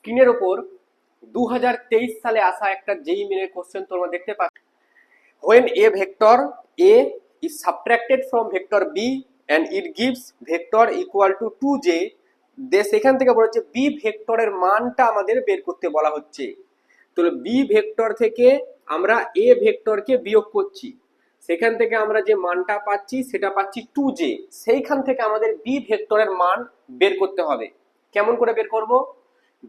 স্ক্রিনের ওপর 2023 সালে আসা একটা জেইই মেনের কোশ্চেন তোমরা দেখতে পাচ্ছ। when a vector a is subtracted from vector b and it gives vector equal to 2j, সেখান থেকে বলা হচ্ছে b ভেক্টরের মানটা আমাদের বের করতে বলা হচ্ছে। তো b ভেক্টর থেকে আমরা a ভেক্টরকে বিয়োগ করছি, সেখান থেকে আমরা যে মানটা পাচ্ছি সেটা পাচ্ছি 2j। সেইখান থেকে আমাদের b ভেক্টরের মান বের করতে হবে। কেমন করে বের করব?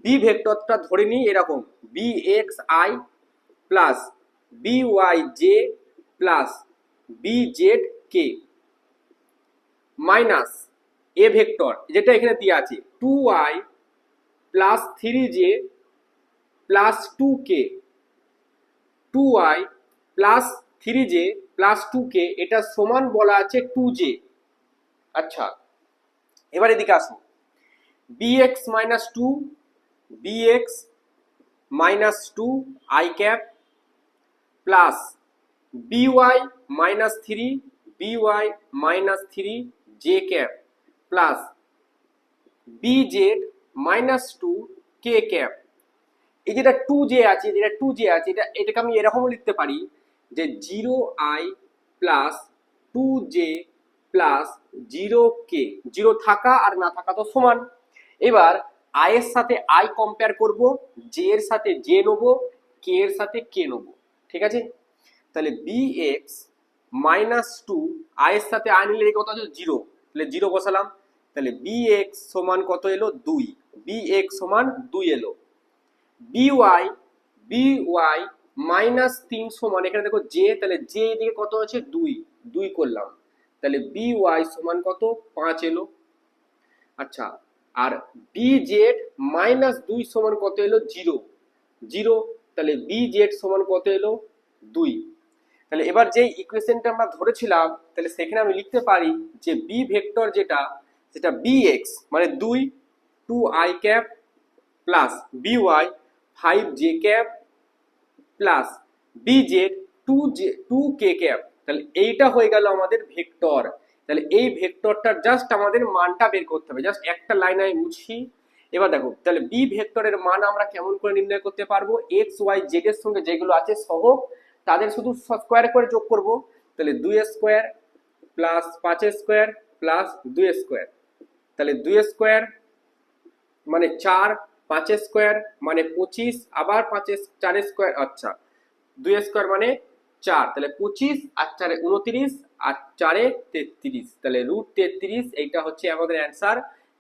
b ভেক্টরটা ধরে নিই এরকম bxi plus byj plus bzk minus a vector যেটা এখানে দেওয়া আছে 2y plus 3j plus 2k, 2y plus 3j plus 2k এটা সমান বলা আছে 2j। আচ্ছা, এবার এদিকে আসো, bx minus 2 bx minus 2 i cap plus by minus 3 by minus 3 j cap plus bz minus 2 k cap. এই যেটা 2j আছে, এটাকে আমি এরকম লিখতে পারি যে 0i plus 2j plus 0k, 0 থাকা আর না থাকা তো সমান। এবার i এর সাথে i কম্পেয়ার করব, j এর সাথে j নেবো, k এর সাথে k নেবো, ঠিক আছে? তাহলে bx মাইনাস 2 i এর সাথে i নিলে কত আছে 0, তাহলে 0 বসালাম। তাহলে bx সমান কত এলো 2, bx সমান 2 এলো। by মাইনাস 3 সমান এখানে দেখো j, তাহলে j এদিকে কত আছে 2, 2 করলাম, তাহলে by সমান কত 5 এলো। আচ্ছা, আর bz মাইনাস 2 সমান কত এলো 0, 0, তাহলে bz সমান কত এলো 2। তাহলে এবার যে ইকুয়েশনটা আমরা ধরেছিলাম তাহলে সেখানে আমি লিখতে পারি যে b ভেক্টর যেটা সেটা bx মানে 2 2i cap plus by 5j cap plus bz 2k cap. তাহলে এইটা হয়ে গেল আমাদের ভেক্টর। তাহলে এই ভেক্টরটার জাস্ট আমাদের মানটা বের করতে হবে, জাস্ট একটা লাইন আমি মুছি। এবার দেখো, তাহলে b ভেক্টরের মান আমরা কেমন করে নির্ণয় করতে পারবো? x y z এর সঙ্গে যেগুলো আছে সহগ তাদের শুধু স্কোয়ার করে যোগ করব। তাহলে 2 square plus 5 square plus 2 square, তাহলে 2 স্কোয়ার মানে 4, 5 স্কোয়ার মানে 25, আবার 4 স্কোয়ার, আচ্ছা 2 স্কোয়ার মানে 4, তাহলে 25 আর 4 29 আর 4 33, তাহলে √33 এইটা হচ্ছে আমাদের অ্যান্সার।